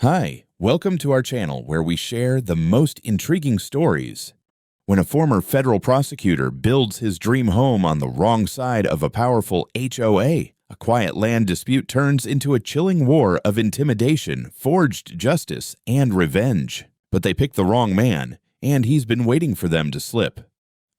Hi, welcome to our channel where we share the most intriguing stories. When a former federal prosecutor builds his dream home on the wrong side of a powerful HOA, a quiet land dispute turns into a chilling war of intimidation, forged justice, and revenge. But they picked the wrong man, and he's been waiting for them to slip.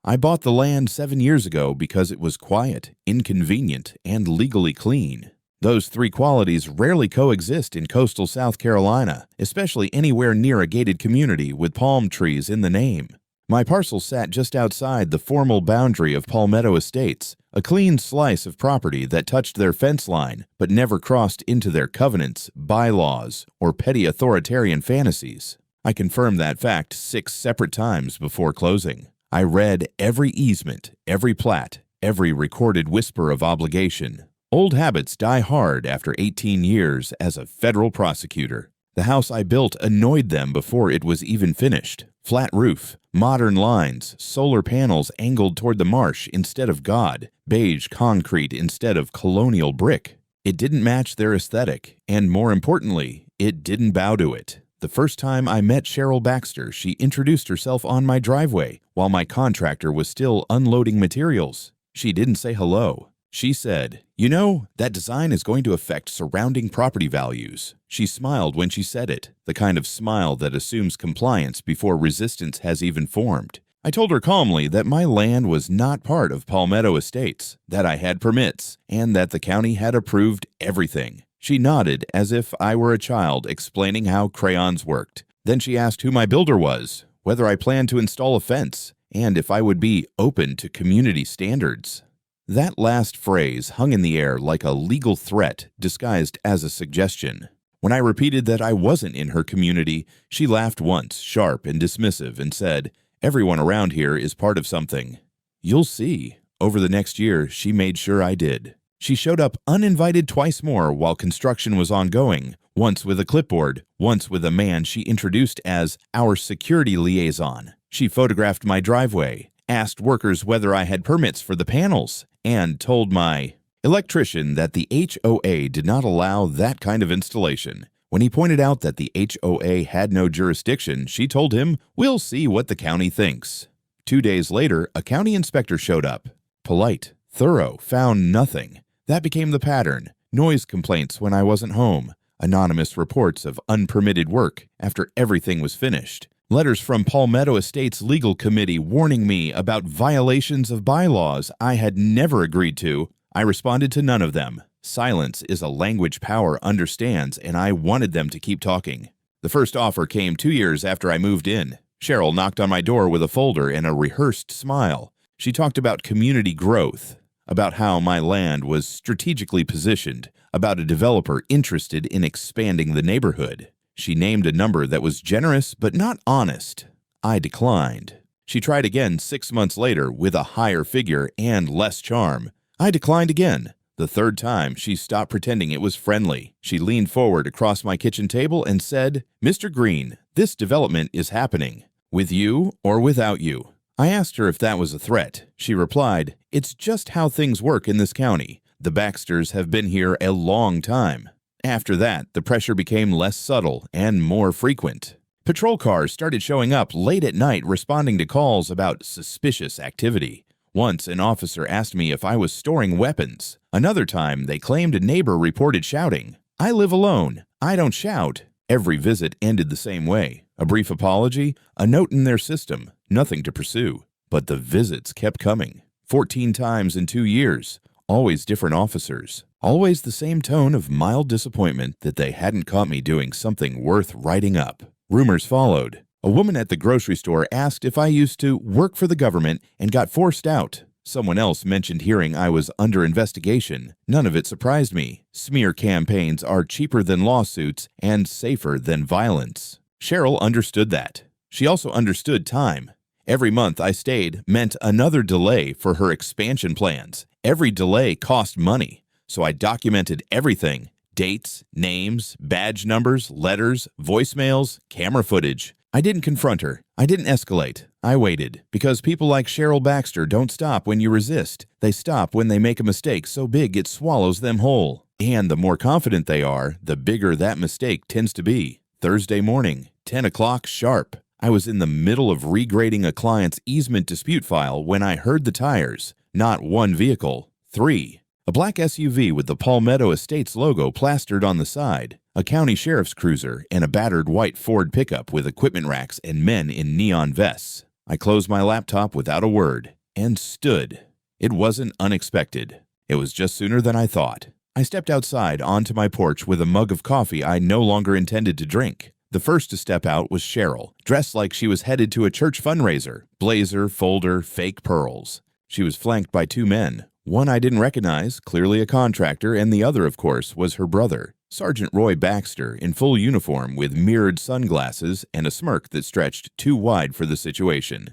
I bought the land 7 years ago because it was quiet, inconvenient, and legally clean. Those three qualities rarely coexist in coastal South Carolina, especially anywhere near a gated community with palm trees in the name. My parcel sat just outside the formal boundary of Palmetto Estates, a clean slice of property that touched their fence line but never crossed into their covenants, bylaws, or petty authoritarian fantasies. I confirmed that fact 6 separate times before closing. I read every easement, every plat, every recorded whisper of obligation. Old habits die hard after 18 years as a federal prosecutor. The house I built annoyed them before it was even finished. Flat roof, modern lines, solar panels angled toward the marsh instead of God, beige concrete instead of colonial brick. It didn't match their aesthetic, and more importantly, it didn't bow to it. The first time I met Cheryl Baxter, she introduced herself on my driveway while my contractor was still unloading materials. She didn't say hello. She said, "You know, that design is going to affect surrounding property values." She smiled when she said it, the kind of smile that assumes compliance before resistance has even formed. I told her calmly that my land was not part of Palmetto Estates, that I had permits, and that the county had approved everything. She nodded as if I were a child explaining how crayons worked. Then she asked who my builder was, whether I planned to install a fence, and if I would be open to community standards. That last phrase hung in the air like a legal threat disguised as a suggestion. When I repeated that I wasn't in her community, she laughed once, sharp and dismissive, and said, "Everyone around here is part of something." You'll see. Over the next year, she made sure I did. She showed up uninvited twice more while construction was ongoing, once with a clipboard, once with a man she introduced as our security liaison. She photographed my driveway, asked workers whether I had permits for the panels, and told my electrician that the HOA did not allow that kind of installation. When he pointed out that the HOA had no jurisdiction, she told him, "We'll see what the county thinks." 2 days later, a county inspector showed up. Polite, thorough, found nothing. That became the pattern. Noise complaints when I wasn't home. Anonymous reports of unpermitted work after everything was finished. Letters from Palmetto Estates Legal Committee warning me about violations of bylaws I had never agreed to. I responded to none of them. Silence is a language power understands, and I wanted them to keep talking. The first offer came 2 years after I moved in. Cheryl knocked on my door with a folder and a rehearsed smile. She talked about community growth, about how my land was strategically positioned, about a developer interested in expanding the neighborhood. She named a number that was generous but not honest. I declined. She tried again 6 months later with a higher figure and less charm. I declined again. The third time, she stopped pretending it was friendly. She leaned forward across my kitchen table and said, "Mr. Green, this development is happening. With you or without you." I asked her if that was a threat. She replied, "It's just how things work in this county. The Baxters have been here a long time." After that, the pressure became less subtle and more frequent. Patrol cars started showing up late at night responding to calls about suspicious activity. Once, an officer asked me if I was storing weapons. Another time, they claimed a neighbor reported shouting. I live alone. I don't shout. Every visit ended the same way. A brief apology, a note in their system, nothing to pursue. But the visits kept coming. 14 times in 2 years. Always different officers. Always the same tone of mild disappointment that they hadn't caught me doing something worth writing up. Rumors followed. A woman at the grocery store asked if I used to work for the government and got forced out. Someone else mentioned hearing I was under investigation. None of it surprised me. Smear campaigns are cheaper than lawsuits and safer than violence. Cheryl understood that. She also understood time. Every month I stayed meant another delay for her expansion plans. Every delay cost money, so I documented everything: dates, names, badge numbers, letters, voicemails, camera footage. I didn't confront her. I didn't escalate. I waited, because people like Cheryl Baxter don't stop when you resist. They stop when they make a mistake so big it swallows them whole. And the more confident they are, the bigger that mistake tends to be. Thursday morning, 10 o'clock sharp. I was in the middle of regrading a client's easement dispute file when I heard the tires. Not one vehicle, three. A black SUV with the Palmetto Estates logo plastered on the side, a county sheriff's cruiser, and a battered white Ford pickup with equipment racks and men in neon vests. I closed my laptop without a word and stood. It wasn't unexpected. It was just sooner than I thought. I stepped outside onto my porch with a mug of coffee I no longer intended to drink. The first to step out was Cheryl, dressed like she was headed to a church fundraiser, blazer, folder, fake pearls. She was flanked by two men. One I didn't recognize, clearly a contractor, and the other, of course, was her brother, Sergeant Roy Baxter, in full uniform with mirrored sunglasses and a smirk that stretched too wide for the situation.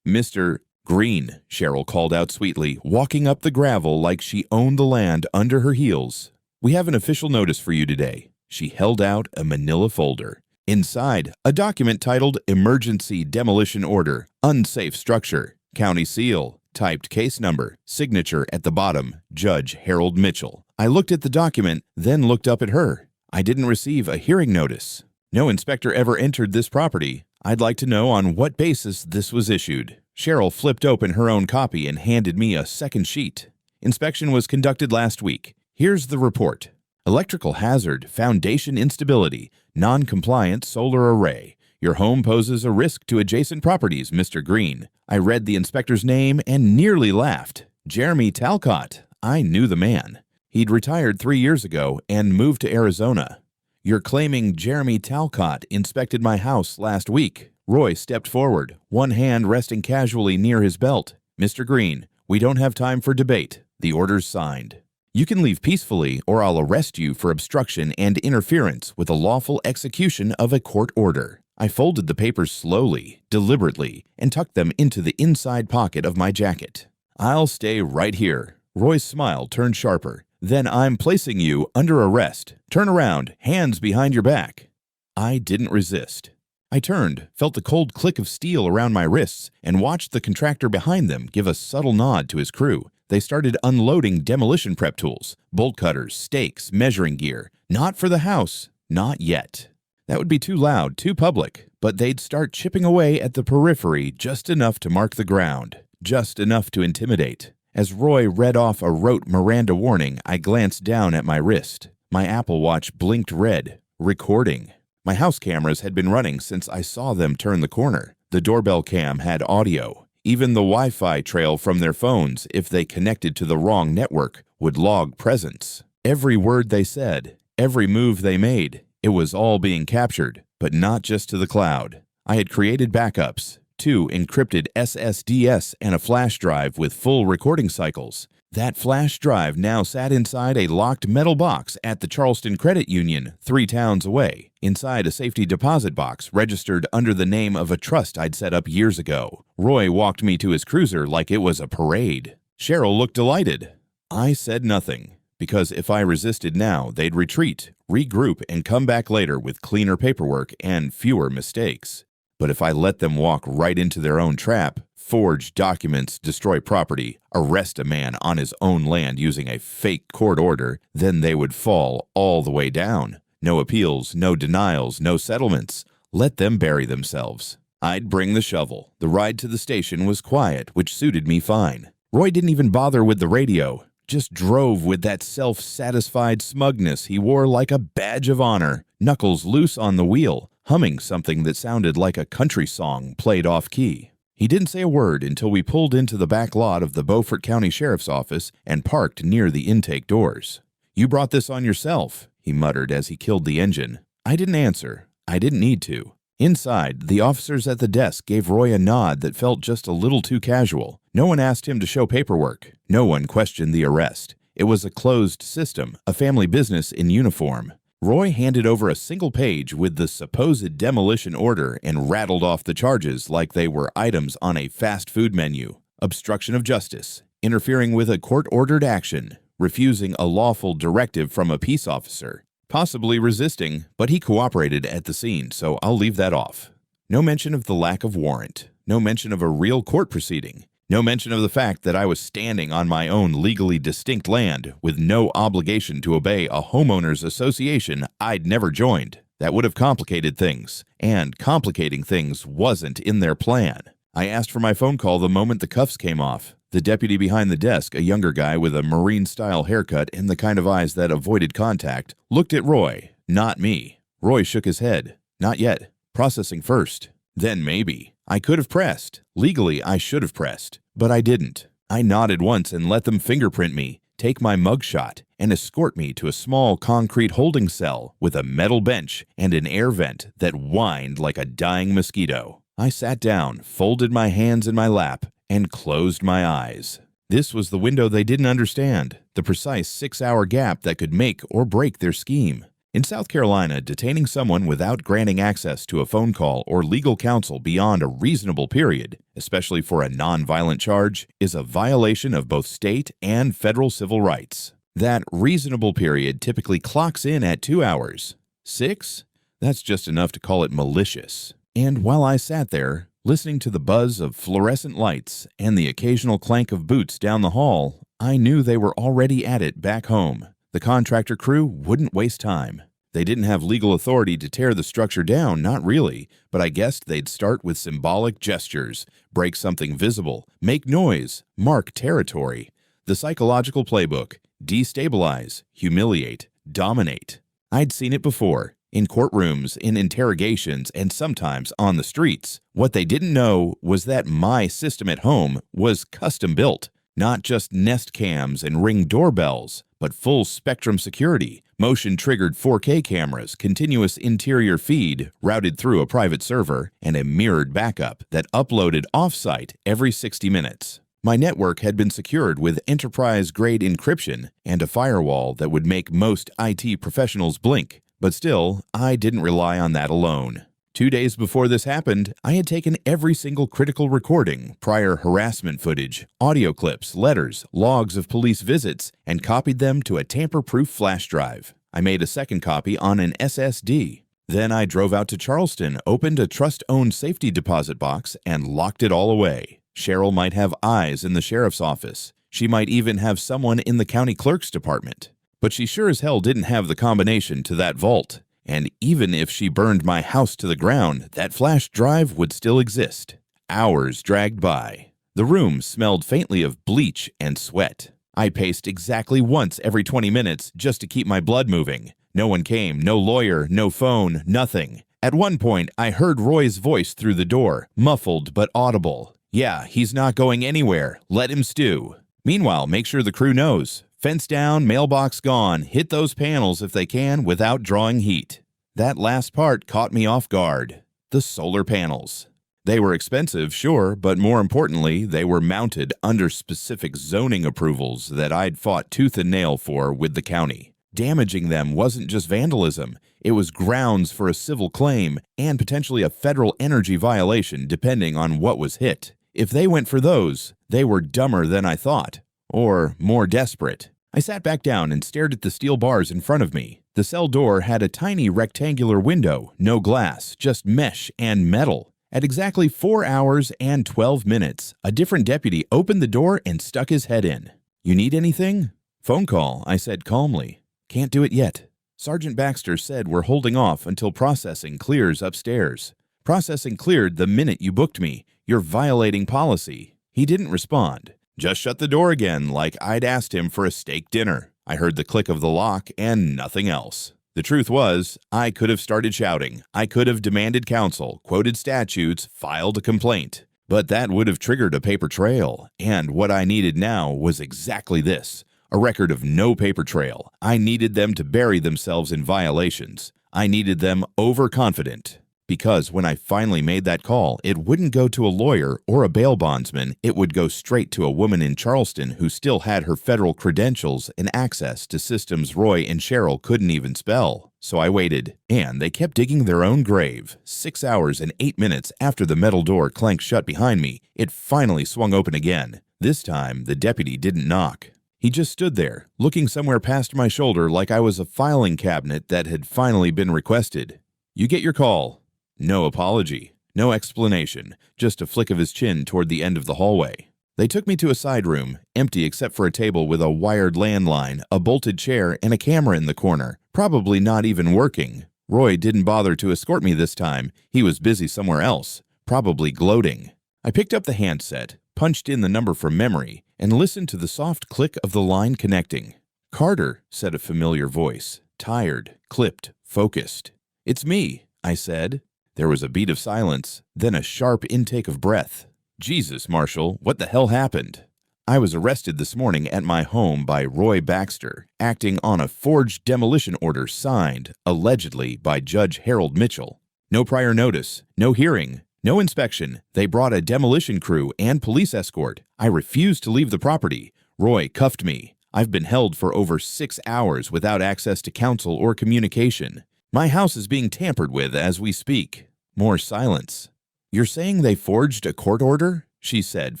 "Mr. Green," Cheryl called out sweetly, walking up the gravel like she owned the land under her heels. "We have an official notice for you today." She held out a manila folder. Inside, a document titled Emergency Demolition Order, Unsafe Structure, County Seal, typed case number, signature at the bottom, Judge Harold Mitchell. I looked at the document, then looked up at her. I didn't receive a hearing notice. No inspector ever entered this property. I'd like to know on what basis this was issued. Cheryl flipped open her own copy and handed me a second sheet. Inspection was conducted last week. Here's the report. Electrical hazard, foundation instability, non-compliant solar array. Your home poses a risk to adjacent properties, Mr. Green. I read the inspector's name and nearly laughed. Jeremy Talcott. I knew the man. He'd retired 3 years ago and moved to Arizona. You're claiming Jeremy Talcott inspected my house last week. Roy stepped forward, one hand resting casually near his belt. Mr. Green, we don't have time for debate. The order's signed. You can leave peacefully or I'll arrest you for obstruction and interference with a lawful execution of a court order. I folded the papers slowly, deliberately, and tucked them into the inside pocket of my jacket. I'll stay right here. Roy's smile turned sharper. Then I'm placing you under arrest. Turn around, hands behind your back. I didn't resist. I turned, felt the cold click of steel around my wrists, and watched the contractor behind them give a subtle nod to his crew. They started unloading demolition prep tools, bolt cutters, stakes, measuring gear. Not for the house. Not yet. That would be too loud, too public, but they'd start chipping away at the periphery just enough to mark the ground, just enough to intimidate. As Roy read off a rote Miranda warning, I glanced down at my wrist. My Apple Watch blinked red. Recording. My house cameras had been running since I saw them turn the corner. The doorbell cam had audio. Even the Wi-Fi trail from their phones, if they connected to the wrong network, would log presence. Every word they said, every move they made, it was all being captured, but not just to the cloud. I had created backups, 2 encrypted SSDs and a flash drive with full recording cycles. That flash drive now sat inside a locked metal box at the Charleston Credit Union, 3 towns away, inside a safety deposit box registered under the name of a trust I'd set up years ago. Roy walked me to his cruiser like it was a parade. Cheryl looked delighted. I said nothing, because if I resisted now, they'd retreat, regroup, and come back later with cleaner paperwork and fewer mistakes. But if I let them walk right into their own trap, forge documents, destroy property, arrest a man on his own land using a fake court order, then they would fall all the way down. No appeals, no denials, no settlements. Let them bury themselves. I'd bring the shovel. The ride to the station was quiet, which suited me fine. Roy didn't even bother with the radio, just drove with that self-satisfied smugness he wore like a badge of honor, knuckles loose on the wheel, humming something that sounded like a country song played off-key. He didn't say a word until we pulled into the back lot of the Beaufort County Sheriff's Office and parked near the intake doors. "You brought this on yourself," he muttered as he killed the engine. I didn't answer. I didn't need to. Inside, the officers at the desk gave Roy a nod that felt just a little too casual. No one asked him to show paperwork. No one questioned the arrest. It was a closed system, a family business in uniform. Roy handed over a single page with the supposed demolition order and rattled off the charges like they were items on a fast food menu. Obstruction of justice, interfering with a court-ordered action, refusing a lawful directive from a peace officer, possibly resisting, but he cooperated at the scene, so I'll leave that off. No mention of the lack of warrant. No mention of a real court proceeding. No mention of the fact that I was standing on my own legally distinct land with no obligation to obey a homeowners association I'd never joined. That would have complicated things, and complicating things wasn't in their plan. I asked for my phone call the moment the cuffs came off. The deputy behind the desk, a younger guy with a Marine-style haircut and the kind of eyes that avoided contact, looked at Roy, not me. Roy shook his head. Not yet. Processing first. Then maybe. I could have pressed. Legally, I should have pressed. But I didn't. I nodded once and let them fingerprint me, take my mugshot, and escort me to a small concrete holding cell with a metal bench and an air vent that whined like a dying mosquito. I sat down, folded my hands in my lap, and closed my eyes. This was the window they didn't understand, the precise 6-hour gap that could make or break their scheme. In South Carolina, detaining someone without granting access to a phone call or legal counsel beyond a reasonable period, especially for a non-violent charge, is a violation of both state and federal civil rights. That reasonable period typically clocks in at 2 hours. 6? That's just enough to call it malicious. And while I sat there, listening to the buzz of fluorescent lights and the occasional clank of boots down the hall, I knew they were already at it back home. The contractor crew wouldn't waste time. They didn't have legal authority to tear the structure down, not really, but I guessed they'd start with symbolic gestures, break something visible, make noise, mark territory. The psychological playbook: destabilize, humiliate, dominate. I'd seen it before, in courtrooms, in interrogations, and sometimes on the streets. What they didn't know was that my system at home was custom built. Not just Nest cams and Ring doorbells, but full spectrum security, motion-triggered 4K cameras, continuous interior feed routed through a private server, and a mirrored backup that uploaded off-site every 60 minutes. My network had been secured with enterprise-grade encryption and a firewall that would make most IT professionals blink. But still, I didn't rely on that alone. 2 days before this happened, I had taken every single critical recording, prior harassment footage, audio clips, letters, logs of police visits, and copied them to a tamper-proof flash drive. I made a second copy on an SSD. Then I drove out to Charleston, opened a trust-owned safety deposit box, and locked it all away. Cheryl might have eyes in the sheriff's office. She might even have someone in the county clerk's department. But she sure as hell didn't have the combination to that vault. And even if she burned my house to the ground, that flash drive would still exist. Hours dragged by. The room smelled faintly of bleach and sweat. I paced exactly once every 20 minutes just to keep my blood moving. No one came, no lawyer, no phone, nothing. At one point, I heard Roy's voice through the door, muffled but audible. Yeah, he's not going anywhere. Let him stew. Meanwhile, make sure the crew knows. Fence down, mailbox gone. Hit those panels if they can without drawing heat. That last part caught me off guard. The solar panels. They were expensive, sure, but more importantly, they were mounted under specific zoning approvals that I'd fought tooth and nail for with the county. Damaging them wasn't just vandalism. It was grounds for a civil claim and potentially a federal energy violation depending on what was hit. If they went for those, they were dumber than I thought. Or more desperate. I sat back down and stared at the steel bars in front of me. The cell door had a tiny rectangular window, no glass, just mesh and metal. At exactly 4 hours and 12 minutes, a different deputy opened the door and stuck his head in. "You need anything?" "Phone call," I said calmly. "Can't do it yet. Sergeant Baxter said we're holding off until processing clears upstairs." "Processing cleared the minute you booked me. You're violating policy." He didn't respond. Just shut the door again like I'd asked him for a steak dinner. I heard the click of the lock and nothing else. The truth was, I could have started shouting. I could have demanded counsel, quoted statutes, filed a complaint. But that would have triggered a paper trail. And what I needed now was exactly this. A record of no paper trail. I needed them to bury themselves in violations. I needed them overconfident. Because when I finally made that call, it wouldn't go to a lawyer or a bail bondsman. It would go straight to a woman in Charleston who still had her federal credentials and access to systems Roy and Cheryl couldn't even spell. So I waited, and they kept digging their own grave. 6 hours and 8 minutes after the metal door clanked shut behind me, it finally swung open again. This time, the deputy didn't knock. He just stood there, looking somewhere past my shoulder like I was a filing cabinet that had finally been requested. "You get your call." No apology, no explanation, just a flick of his chin toward the end of the hallway. They took me to a side room, empty except for a table with a wired landline, a bolted chair, and a camera in the corner, probably not even working. Roy didn't bother to escort me this time. He was busy somewhere else, probably gloating. I picked up the handset, punched in the number from memory, and listened to the soft click of the line connecting. "Carter," said a familiar voice, tired, clipped, focused. "It's me," I said. There was a beat of silence, then a sharp intake of breath. "Jesus, Marshal, what the hell happened?" "I was arrested this morning at my home by Roy Baxter, acting on a forged demolition order signed, allegedly, by Judge Harold Mitchell. No prior notice, no hearing, no inspection. They brought a demolition crew and police escort. I refused to leave the property. Roy cuffed me. I've been held for over 6 hours without access to counsel or communication. My house is being tampered with as we speak." More silence. "You're saying they forged a court order?" she said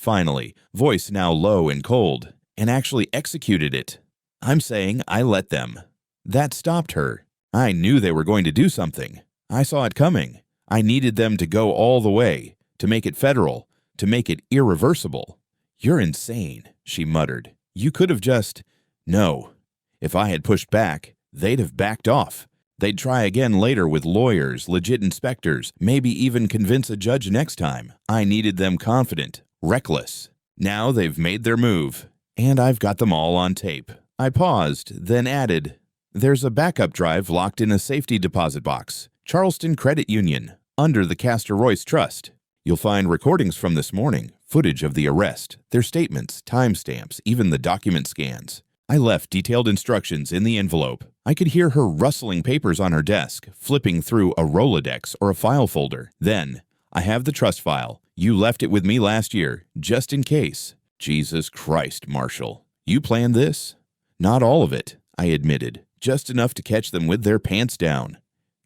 finally, voice now low and cold, "and actually executed it?" "I'm saying I let them." That stopped her. I knew they were going to do something. I saw it coming. I needed them to go all the way, to make it federal, to make it irreversible. "You're insane," she muttered. "You could have just—" "No. If I had pushed back, they'd have backed off. They'd try again later with lawyers, legit inspectors, maybe even convince a judge next time. I needed them confident, reckless. Now they've made their move, and I've got them all on tape." I paused, then added, "There's a backup drive locked in a safety deposit box, Charleston Credit Union, under the Castor Royce Trust. You'll find recordings from this morning, footage of the arrest, their statements, timestamps, even the document scans. I left detailed instructions in the envelope. I could hear her rustling papers on her desk, flipping through a Rolodex or a file folder. Then, I have the trust file. You left it with me last year, just in case." "Jesus Christ, Marshal. You planned this?" "Not all of it," I admitted. "Just enough to catch them with their pants down."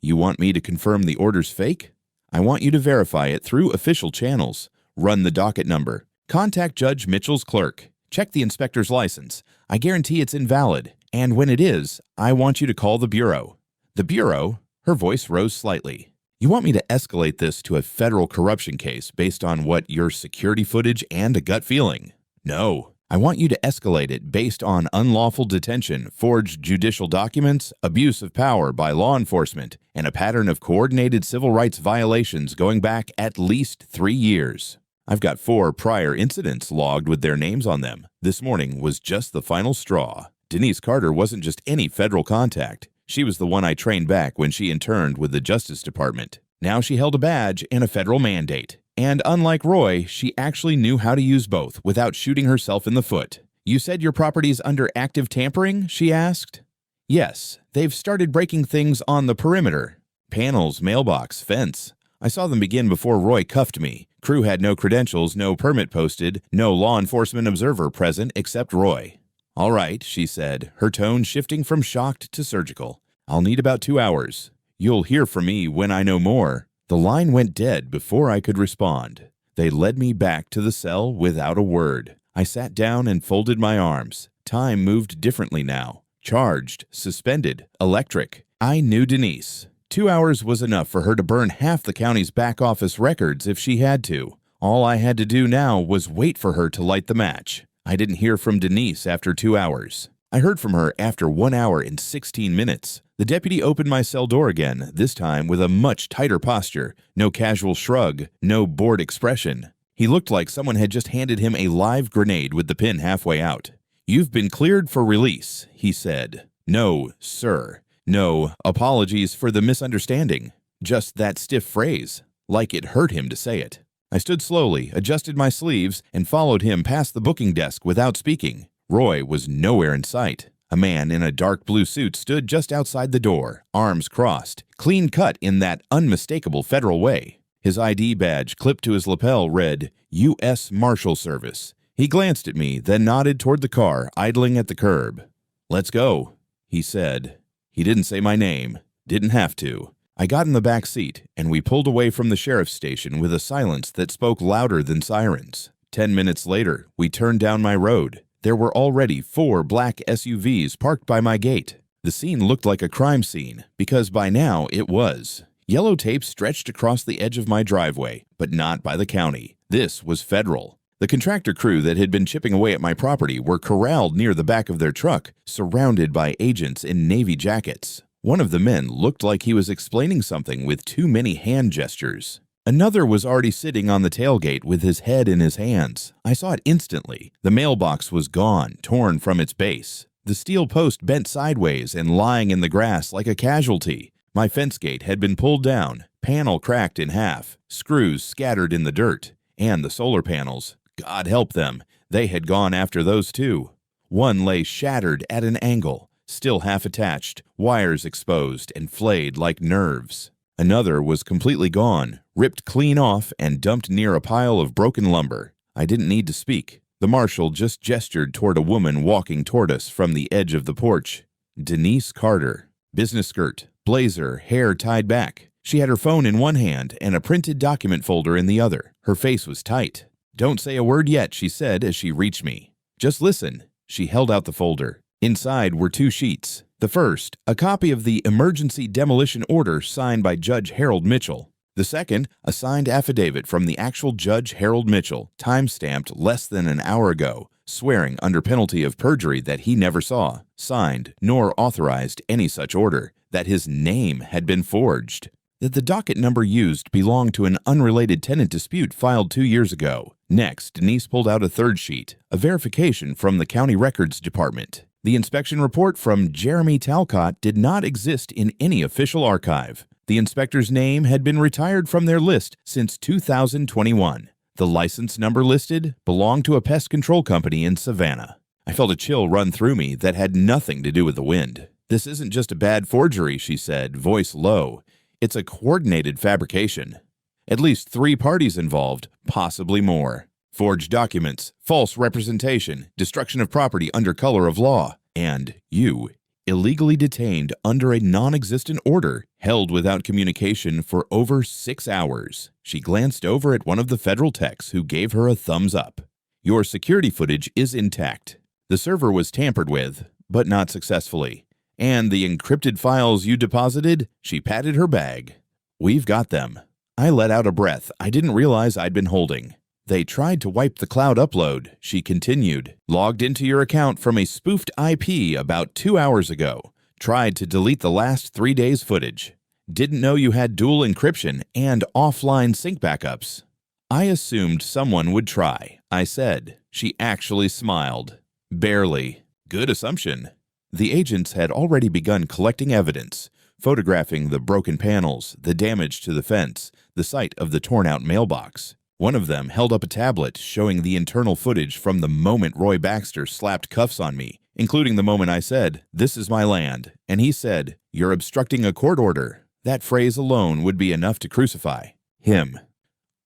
"You want me to confirm the order's fake?" "I want you to verify it through official channels. Run the docket number. Contact Judge Mitchell's clerk. Check the inspector's license. I guarantee it's invalid. And when it is, I want you to call the Bureau." "The Bureau?" Her voice rose slightly. "You want me to escalate this to a federal corruption case based on what, your security footage and a gut feeling?" "No. I want you to escalate it based on unlawful detention, forged judicial documents, abuse of power by law enforcement, and a pattern of coordinated civil rights violations going back at least 3 years. I've got 4 prior incidents logged with their names on them. This morning was just the final straw. Denise Carter wasn't just any federal contact. She was the one I trained back when she interned with the Justice Department. Now she held a badge and a federal mandate. And unlike Roy, she actually knew how to use both without shooting herself in the foot." "You said your property's under active tampering?" she asked. "Yes, they've started breaking things on the perimeter. Panels, mailbox, fence. I saw them begin before Roy cuffed me. Crew had no credentials, no permit posted, no law enforcement observer present except Roy." "All right," she said, her tone shifting from shocked to surgical. "I'll need about 2 hours. You'll hear from me when I know more." The line went dead before I could respond. They led me back to the cell without a word. I sat down and folded my arms. Time moved differently now. Charged, suspended, electric. I knew Denise. 2 hours was enough for her to burn half the county's back office records if she had to. All I had to do now was wait for her to light the match. I didn't hear from Denise after 2 hours. I heard from her after 1 hour and 16 minutes. The deputy opened my cell door again, this time with a much tighter posture, no casual shrug, no bored expression. He looked like someone had just handed him a live grenade with the pin halfway out. "You've been cleared for release," he said. "No, sir. No, apologies for the misunderstanding." Just that stiff phrase, like it hurt him to say it. I stood slowly, adjusted my sleeves, and followed him past the booking desk without speaking. Roy was nowhere in sight. A man in a dark blue suit stood just outside the door, arms crossed, clean cut in that unmistakable federal way. His ID badge clipped to his lapel read, U.S. Marshal Service. He glanced at me, then nodded toward the car idling at the curb. "Let's go," he said. He didn't say my name. Didn't have to. I got in the back seat, and we pulled away from the sheriff's station with a silence that spoke louder than sirens. 10 minutes later, we turned down my road. There were already 4 black SUVs parked by my gate. The scene looked like a crime scene, because by now it was. Yellow tape stretched across the edge of my driveway, but not by the county. This was federal. The contractor crew that had been chipping away at my property were corralled near the back of their truck, surrounded by agents in navy jackets. One of the men looked like he was explaining something with too many hand gestures. Another was already sitting on the tailgate with his head in his hands. I saw it instantly. The mailbox was gone, torn from its base. The steel post bent sideways and lying in the grass like a casualty. My fence gate had been pulled down, panel cracked in half, screws scattered in the dirt, and the solar panels, God help them, they had gone after those too. One lay shattered at an angle, still half attached, wires exposed and flayed like nerves. Another was completely gone, ripped clean off and dumped near a pile of broken lumber. I didn't need to speak. The marshal just gestured toward a woman walking toward us from the edge of the porch. Denise Carter. Business skirt, blazer, hair tied back. She had her phone in one hand and a printed document folder in the other. Her face was tight. "Don't say a word yet," she said as she reached me. "Just listen." She held out the folder. Inside were 2 sheets. The first, a copy of the emergency demolition order signed by Judge Harold Mitchell. The second, a signed affidavit from the actual Judge Harold Mitchell, time-stamped less than an hour ago, swearing under penalty of perjury that he never saw, signed, nor authorized any such order, that his name had been forged, that the docket number used belonged to an unrelated tenant dispute filed 2 years ago. Next, Denise pulled out a third sheet, a verification from the County Records Department. The inspection report from Jeremy Talcott did not exist in any official archive. The inspector's name had been retired from their list since 2021. The license number listed belonged to a pest control company in Savannah. I felt a chill run through me that had nothing to do with the wind. "This isn't just a bad forgery," she said, voice low. "It's a coordinated fabrication. At least 3 parties involved, possibly more. Forged documents, false representation, destruction of property under color of law, and you, illegally detained under a non-existent order, held without communication for over 6 hours." She glanced over at one of the federal techs who gave her a thumbs up. "Your security footage is intact. The server was tampered with, but not successfully. And the encrypted files you deposited," she patted her bag. "We've got them." I let out a breath I didn't realize I'd been holding. "They tried to wipe the cloud upload," she continued. "Logged into your account from a spoofed IP about 2 hours ago. Tried to delete the last 3 days' footage. Didn't know you had dual encryption and offline sync backups." "I assumed someone would try," I said. She actually smiled. "Barely. Good assumption." The agents had already begun collecting evidence, photographing the broken panels, the damage to the fence, the site of the torn-out mailbox. One of them held up a tablet showing the internal footage from the moment Roy Baxter slapped cuffs on me, including the moment I said, "This is my land," and he said, "You're obstructing a court order." That phrase alone would be enough to crucify him.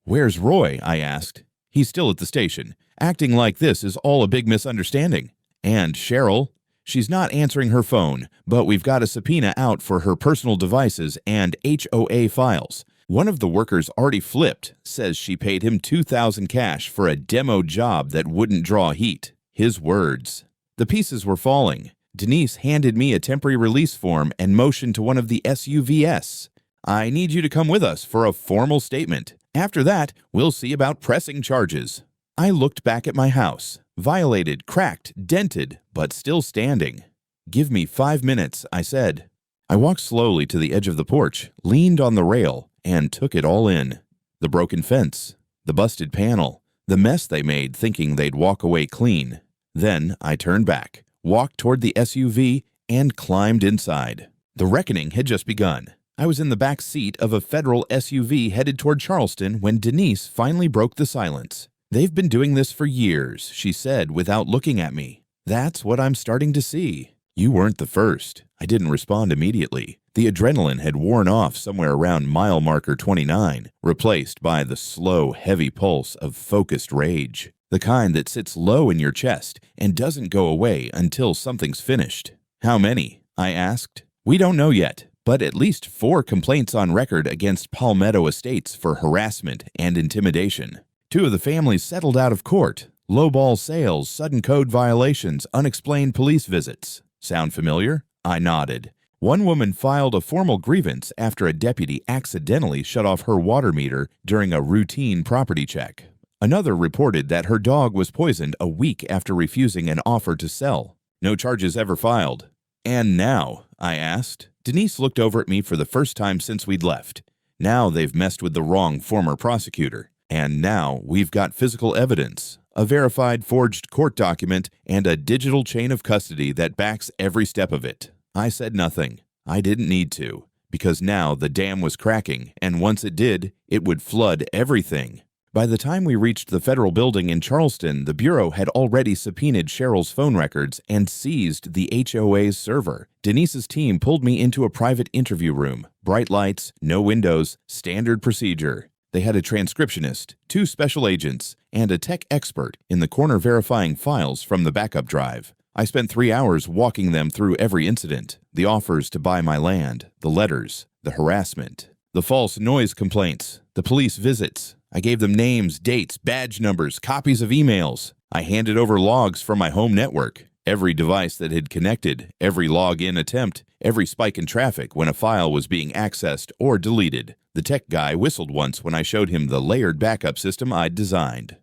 "Where's Roy?" I asked. "He's still at the station, acting like this is all a big misunderstanding." "And Cheryl?" "She's not answering her phone, but we've got a subpoena out for her personal devices and HOA files. One of the workers already flipped, says she paid him $2,000 cash for a demo job that wouldn't draw heat." His words. The pieces were falling. Denise handed me a temporary release form and motioned to one of the SUVs. "I need you to come with us for a formal statement. After that, we'll see about pressing charges." I looked back at my house. Violated, cracked, dented, but still standing. "Give me 5 minutes," I said. I walked slowly to the edge of the porch, leaned on the rail, and took it all in. The broken fence, the busted panel, the mess they made thinking they'd walk away clean. Then I turned back, walked toward the SUV, and climbed inside. The reckoning had just begun. I was in the back seat of a federal SUV headed toward Charleston when Denise finally broke the silence. "They've been doing this for years," she said without looking at me. "That's what I'm starting to see." "You weren't the first." I didn't respond immediately. The adrenaline had worn off somewhere around mile marker 29, replaced by the slow, heavy pulse of focused rage, the kind that sits low in your chest and doesn't go away until something's finished. "How many?" I asked. "We don't know yet, but at least 4 complaints on record against Palmetto Estates for harassment and intimidation. 2 of the families settled out of court. Lowball sales, sudden code violations, unexplained police visits. Sound familiar?" I nodded. One woman filed a formal grievance after a deputy accidentally shut off her water meter during a routine property check. Another reported that her dog was poisoned a week after refusing an offer to sell. No charges ever filed. "And now," I asked. Denise looked over at me for the first time since we'd left. Now they've messed with the wrong former prosecutor. And now we've got physical evidence, a verified forged court document, and a digital chain of custody that backs every step of it. I said nothing. I didn't need to, because now the dam was cracking, and once it did, it would flood everything. By the time we reached the federal building in Charleston, the Bureau had already subpoenaed Cheryl's phone records and seized the HOA's server. Denise's team pulled me into a private interview room. Bright lights, no windows, standard procedure. They had a transcriptionist, 2 special agents, and a tech expert in the corner verifying files from the backup drive. I spent 3 hours walking them through every incident, the offers to buy my land, the letters, the harassment, the false noise complaints, the police visits. I gave them names, dates, badge numbers, copies of emails. I handed over logs from my home network, every device that had connected, every login attempt, every spike in traffic when a file was being accessed or deleted. The tech guy whistled once when I showed him the layered backup system I'd designed.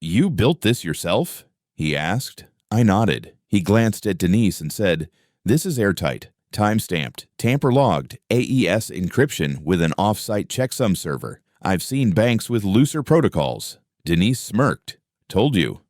"You built this yourself?" he asked. I nodded. He glanced at Denise and said, "This is airtight, time-stamped, tamper-logged, AES encryption with an off-site checksum server. I've seen banks with looser protocols." Denise smirked. "Told you."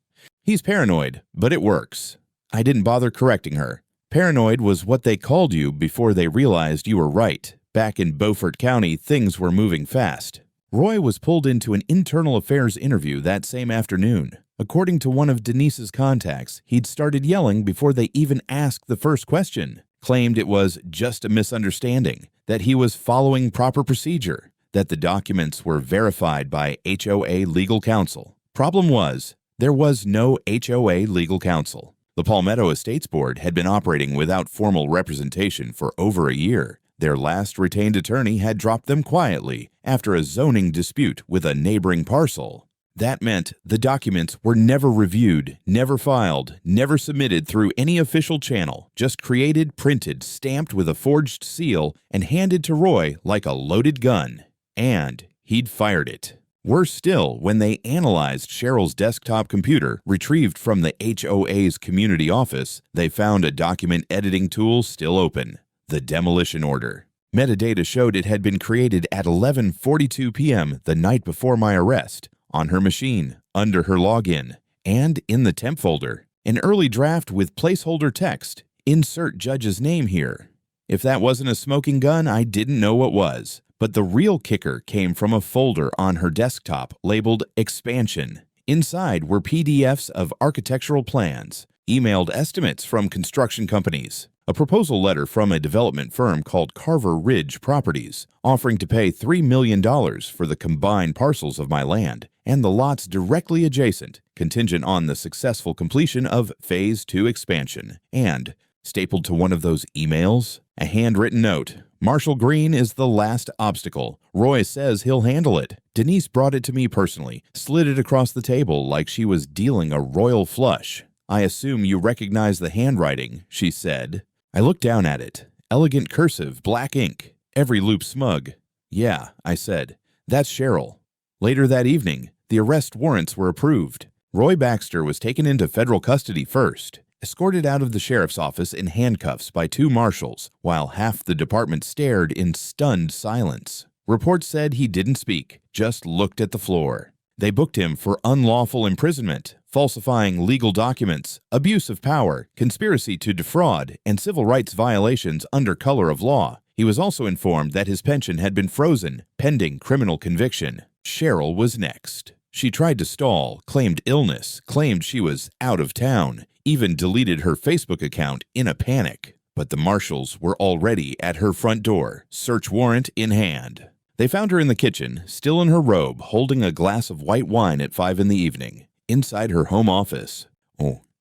"He's paranoid, but it works." I didn't bother correcting her. Paranoid was what they called you before they realized you were right. Back in Beaufort County, things were moving fast. Roy was pulled into an internal affairs interview that same afternoon. According to one of Denise's contacts, he'd started yelling before they even asked the first question, claimed it was just a misunderstanding, that he was following proper procedure, that the documents were verified by HOA legal counsel. Problem was, there was no HOA legal counsel. The Palmetto Estates Board had been operating without formal representation for over a year. Their last retained attorney had dropped them quietly after a zoning dispute with a neighboring parcel. That meant the documents were never reviewed, never filed, never submitted through any official channel, just created, printed, stamped with a forged seal, and handed to Roy like a loaded gun. And he'd fired it. Worse still, when they analyzed Cheryl's desktop computer, retrieved from the HOA's community office, they found a document editing tool still open, the demolition order. Metadata showed it had been created at 11:42 p.m. the night before my arrest, on her machine, under her login, and in the temp folder. An early draft with placeholder text, "Insert judge's name here." If that wasn't a smoking gun, I didn't know what was. But the real kicker came from a folder on her desktop labeled Expansion. Inside were PDFs of architectural plans, emailed estimates from construction companies, a proposal letter from a development firm called Carver Ridge Properties, offering to pay $3 million for the combined parcels of my land, and the lots directly adjacent, contingent on the successful completion of Phase 2 expansion. And, stapled to one of those emails, a handwritten note. "Marshall Green is the last obstacle. Roy says he'll handle it." Denise brought it to me personally, slid it across the table like she was dealing a royal flush. "I assume you recognize the handwriting," she said. I looked down at it. Elegant cursive, black ink, every loop smug. "Yeah," I said. "That's Cheryl." Later that evening, the arrest warrants were approved. Roy Baxter was taken into federal custody first, escorted out of the sheriff's office in handcuffs by 2 marshals, while half the department stared in stunned silence. Reports said he didn't speak, just looked at the floor. They booked him for unlawful imprisonment, falsifying legal documents, abuse of power, conspiracy to defraud, and civil rights violations under color of law. He was also informed that his pension had been frozen, pending criminal conviction. Cheryl was next. She tried to stall, claimed illness, claimed she was out of town, even deleted her Facebook account in a panic. But the marshals were already at her front door, search warrant in hand. They found her in the kitchen, still in her robe, holding a glass of white wine at 5 in the evening, inside her home office.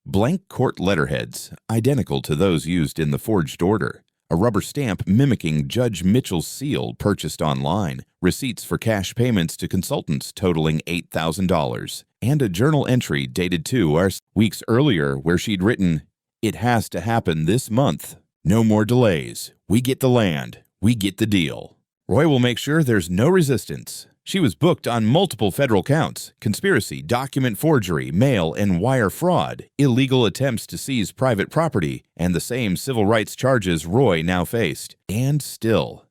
Blank court letterheads, identical to those used in the forged order. A rubber stamp mimicking Judge Mitchell's seal purchased online, receipts for cash payments to consultants totaling $8,000, and a journal entry dated 2 weeks earlier where she'd written, "It has to happen this month. No more delays. We get the land. We get the deal. Roy will make sure there's no resistance." She was booked on multiple federal counts: conspiracy, document forgery, mail and wire fraud, illegal attempts to seize private property, and the same civil rights charges Roy now faced. And still,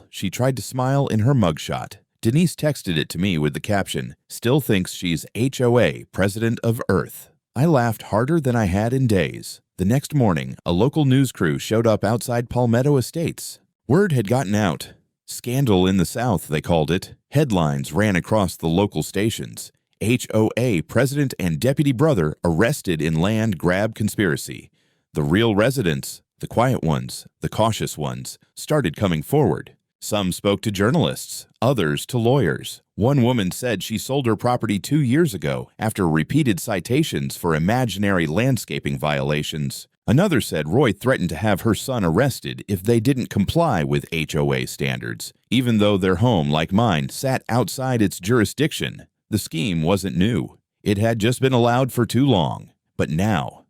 she tried to smile in her mugshot. Denise texted it to me with the caption, "Still thinks she's HOA, President of Earth." I laughed harder than I had in days. The next morning, a local news crew showed up outside Palmetto Estates. Word had gotten out. Scandal in the South, they called it. Headlines ran across the local stations. HOA president and deputy brother arrested in land grab conspiracy. The real residents, the quiet ones, the cautious ones, started coming forward. Some spoke to journalists, others to lawyers. One woman said she sold her property 2 years ago after repeated citations for imaginary landscaping violations. Another said Roy threatened to have her son arrested if they didn't comply with HOA standards, even though their home, like mine, sat outside its jurisdiction. The scheme wasn't new. It had just been allowed for too long. But now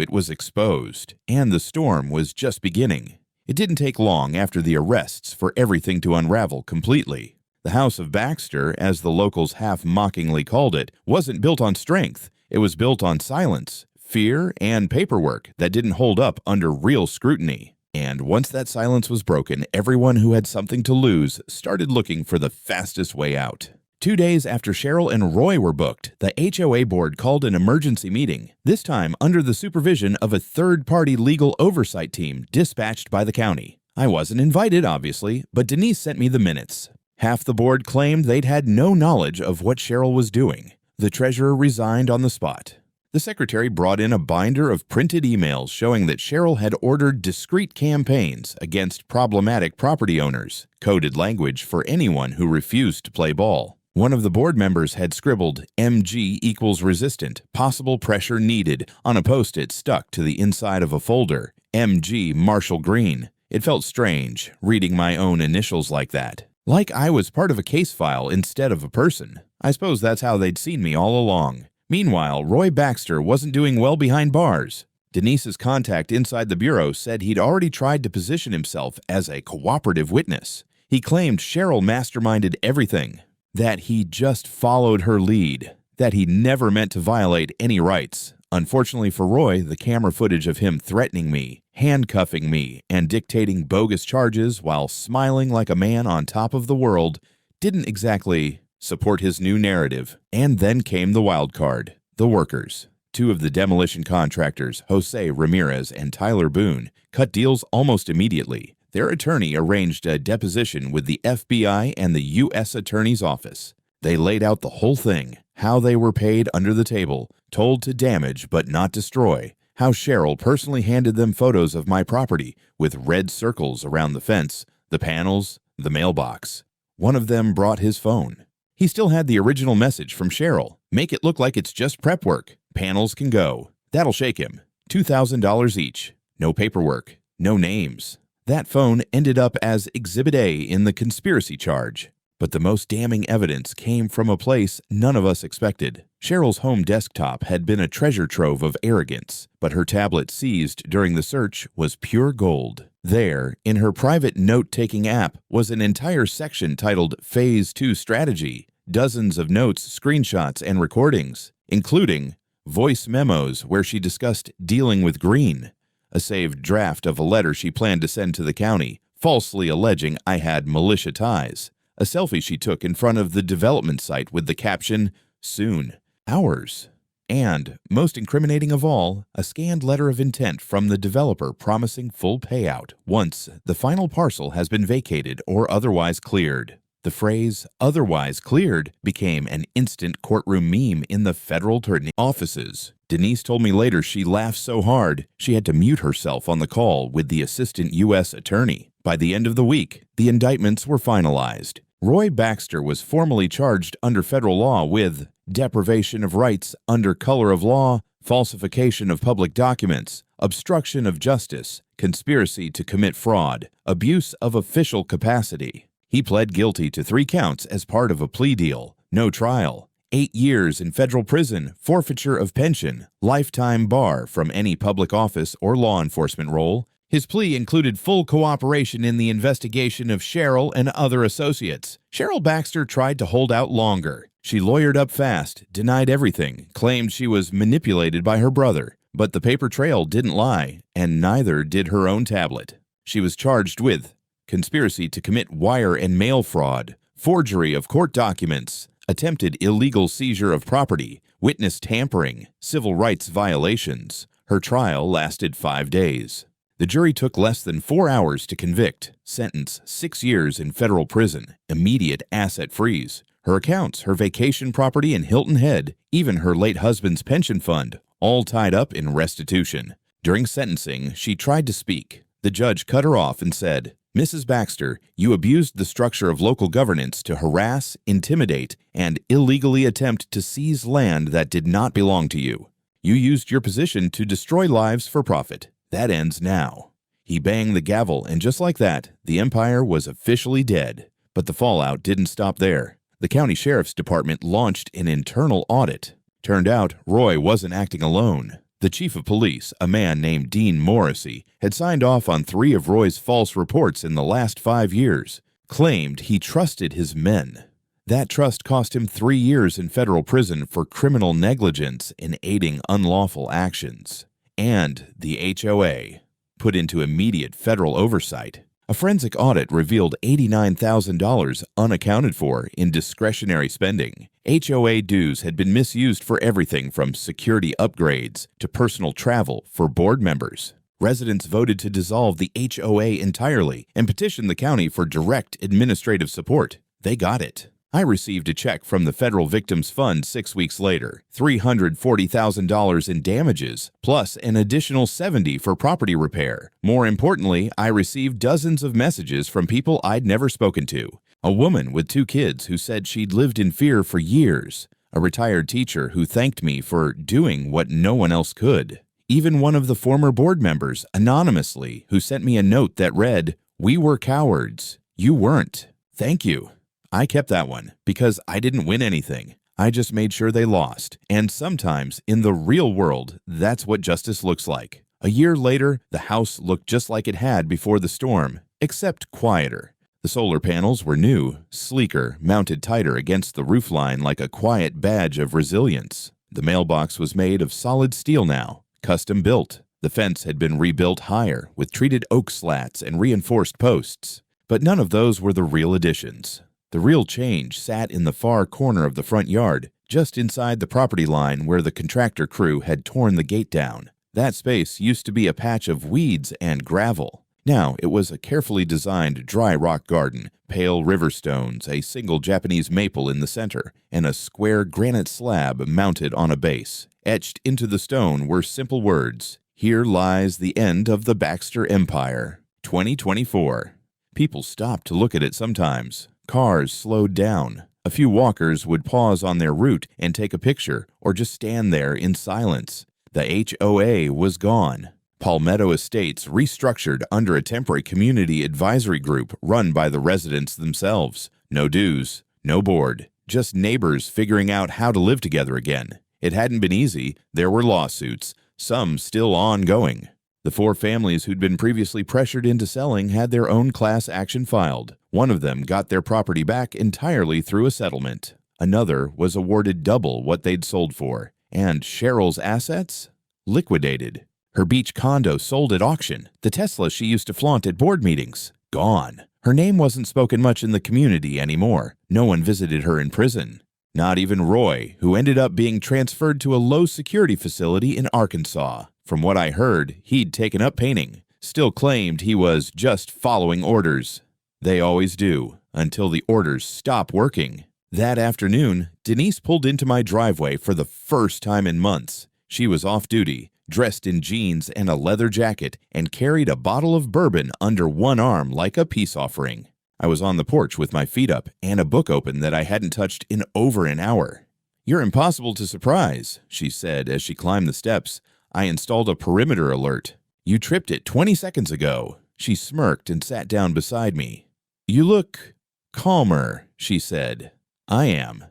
it was exposed, and the storm was just beginning. It didn't take long after the arrests for everything to unravel completely. The House of Baxter, as the locals half-mockingly called it, wasn't built on strength. It was built on silence, fear, and paperwork that didn't hold up under real scrutiny. And once that silence was broken, everyone who had something to lose started looking for the fastest way out. 2 days after Cheryl and Roy were booked, the HOA board called an emergency meeting, this time under the supervision of a third-party legal oversight team dispatched by the county. I wasn't invited, obviously, but Denise sent me the minutes. Half the board claimed they'd had no knowledge of what Cheryl was doing. The treasurer resigned on the spot. The secretary brought in a binder of printed emails showing that Cheryl had ordered discreet campaigns against problematic property owners, coded language for anyone who refused to play ball. One of the board members had scribbled MG equals resistant, possible pressure needed, on a post-it stuck to the inside of a folder. MG Marshall Green. It felt strange, reading my own initials like that. Like I was part of a case file instead of a person. I suppose that's how they'd seen me all along. Meanwhile, Roy Baxter wasn't doing well behind bars. Denise's contact inside the bureau said he'd already tried to position himself as a cooperative witness. He claimed Cheryl masterminded everything, that he just followed her lead, that he never meant to violate any rights. Unfortunately for Roy, the camera footage of him threatening me, handcuffing me, and dictating bogus charges while smiling like a man on top of the world didn't exactly support his new narrative. And then came the wild card, the workers. 2 of the demolition contractors, Jose Ramirez and Tyler Boone, cut deals almost immediately. Their attorney arranged a deposition with the FBI and the U.S. Attorney's Office. They laid out the whole thing, how they were paid under the table, told to damage but not destroy, how Cheryl personally handed them photos of my property with red circles around the fence, the panels, the mailbox. One of them brought his phone. He still had the original message from Cheryl. Make it look like it's just prep work. Panels can go. That'll shake him. $2,000 each. No paperwork. No names. That phone ended up as Exhibit A in the conspiracy charge. But the most damning evidence came from a place none of us expected. Cheryl's home desktop had been a treasure trove of arrogance, but her tablet seized during the search was pure gold. There, in her private note-taking app, was an entire section titled Phase 2 Strategy, dozens of notes, screenshots, and recordings, including voice memos where she discussed dealing with Green, a saved draft of a letter she planned to send to the county, falsely alleging I had militia ties, a selfie she took in front of the development site with the caption, "Soon, ours," and, most incriminating of all, a scanned letter of intent from the developer promising full payout once the final parcel has been vacated or otherwise cleared. The phrase, "otherwise cleared," became an instant courtroom meme in the federal attorney offices. Denise told me later she laughed so hard she had to mute herself on the call with the assistant U.S. attorney. By the end of the week, the indictments were finalized. Roy Baxter was formally charged under federal law with deprivation of rights under color of law, falsification of public documents, obstruction of justice, conspiracy to commit fraud, abuse of official capacity. He pled guilty to 3 counts as part of a plea deal. No trial. 8 years in federal prison, forfeiture of pension, lifetime bar from any public office or law enforcement role, His plea included full cooperation in the investigation of Cheryl and other associates. Cheryl Baxter tried to hold out longer. She lawyered up fast, denied everything, claimed she was manipulated by her brother. But the paper trail didn't lie, and neither did her own tablet. She was charged with conspiracy to commit wire and mail fraud, forgery of court documents, attempted illegal seizure of property, witness tampering, civil rights violations. Her trial lasted 5 days. The jury took less than 4 hours to convict, sentence 6 years in federal prison, immediate asset freeze. Her accounts, her vacation property in Hilton Head, even her late husband's pension fund, all tied up in restitution. During sentencing, she tried to speak. The judge cut her off and said, "Mrs. Baxter, you abused the structure of local governance to harass, intimidate, and illegally attempt to seize land that did not belong to you. You used your position to destroy lives for profit. That ends now." He banged the gavel, and just like that, the empire was officially dead. But the fallout didn't stop there. The county sheriff's department launched an internal audit. Turned out, Roy wasn't acting alone. The chief of police, a man named Dean Morrissey, had signed off on 3 of Roy's false reports in the last 5 years, claimed he trusted his men. That trust cost him 3 years in federal prison for criminal negligence in aiding unlawful actions. And the HOA, put into immediate federal oversight. A forensic audit revealed $89,000 unaccounted for in discretionary spending. HOA dues had been misused for everything from security upgrades to personal travel for board members. Residents voted to dissolve the HOA entirely and petitioned the county for direct administrative support. They got it. I received a check from the Federal Victims Fund 6 weeks later, $340,000 in damages, plus an additional $70,000 for property repair. More importantly, I received dozens of messages from people I'd never spoken to. A woman with 2 kids who said she'd lived in fear for years. A retired teacher who thanked me for doing what no one else could. Even one of the former board members, anonymously, who sent me a note that read, "We were cowards. You weren't. Thank you." I kept that one because I didn't win anything. I just made sure they lost. And sometimes, in the real world, that's what justice looks like. A year later, the house looked just like it had before the storm, except quieter. The solar panels were new, sleeker, mounted tighter against the roofline like a quiet badge of resilience. The mailbox was made of solid steel now, custom built. The fence had been rebuilt higher, with treated oak slats and reinforced posts. But none of those were the real additions. The real change sat in the far corner of the front yard, just inside the property line where the contractor crew had torn the gate down. That space used to be a patch of weeds and gravel. Now it was a carefully designed dry rock garden, pale river stones, a single Japanese maple in the center, and a square granite slab mounted on a base. Etched into the stone were simple words, "Here lies the end of the Baxter Empire, 2024. People stopped to look at it sometimes. Cars slowed down. A few walkers would pause on their route and take a picture, or just stand there in silence. The HOA was gone. Palmetto Estates restructured under a temporary community advisory group run by the residents themselves. No dues, no board, just neighbors figuring out how to live together again. It hadn't been easy. There were lawsuits, some still ongoing. The 4 families who'd been previously pressured into selling had their own class action filed. One of them got their property back entirely through a settlement. Another was awarded double what they'd sold for. And Cheryl's assets? Liquidated. Her beach condo sold at auction. The Tesla she used to flaunt at board meetings? Gone. Her name wasn't spoken much in the community anymore. No one visited her in prison. Not even Roy, who ended up being transferred to a low-security facility in Arkansas. From what I heard, he'd taken up painting. Still claimed he was just following orders. They always do, until the orders stop working. That afternoon, Denise pulled into my driveway for the first time in months. She was off duty, dressed in jeans and a leather jacket, and carried a bottle of bourbon under one arm like a peace offering. I was on the porch with my feet up and a book open that I hadn't touched in over an hour. "You're impossible to surprise," she said as she climbed the steps. "I installed a perimeter alert. You tripped it 20 seconds ago." She smirked and sat down beside me. "You look calmer," she said. "I am."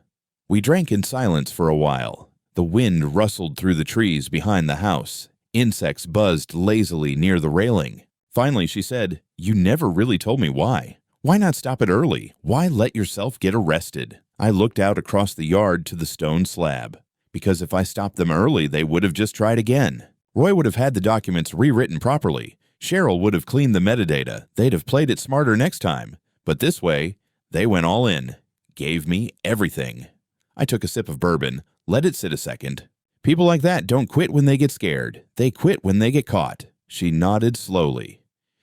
We drank in silence for a while. The wind rustled through the trees behind the house. Insects buzzed lazily near the railing. Finally, she said, "You never really told me why. Why not stop it early? Why let yourself get arrested?" I looked out across the yard to the stone slab. Because if I stopped them early, they would have just tried again. Roy would have had the documents rewritten properly. Cheryl would have cleaned the metadata. They'd have played it smarter next time. But this way, they went all in. Gave me everything. I took a sip of bourbon, let it sit a second. People like that don't quit when they get scared. They quit when they get caught. She nodded slowly.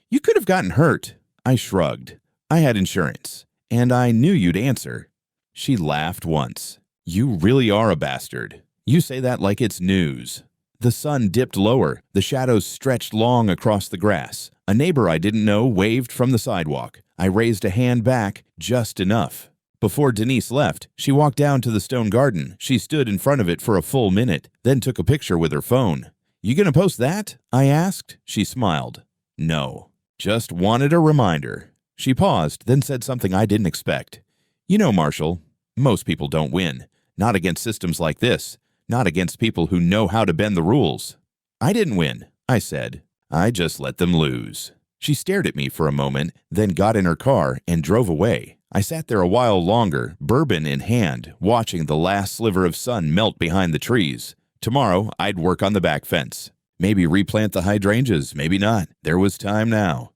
"You could have gotten hurt." I shrugged. "I had insurance. And I knew you'd answer." She laughed once. "You really are a bastard. You say that like it's news." The sun dipped lower. The shadows stretched long across the grass. A neighbor I didn't know waved from the sidewalk. I raised a hand back, just enough. Before Denise left, she walked down to the stone garden. She stood in front of it for a full minute, then took a picture with her phone. "You gonna post that?" I asked. She smiled. "No. Just wanted a reminder." She paused, then said something I didn't expect. "You know, Marshall, most people don't win. Not against systems like this. Not against people who know how to bend the rules." "I didn't win," I said. "I just let them lose." She stared at me for a moment, then got in her car and drove away. I sat there a while longer, bourbon in hand, watching the last sliver of sun melt behind the trees. Tomorrow, I'd work on the back fence. Maybe replant the hydrangeas, maybe not. There was time now.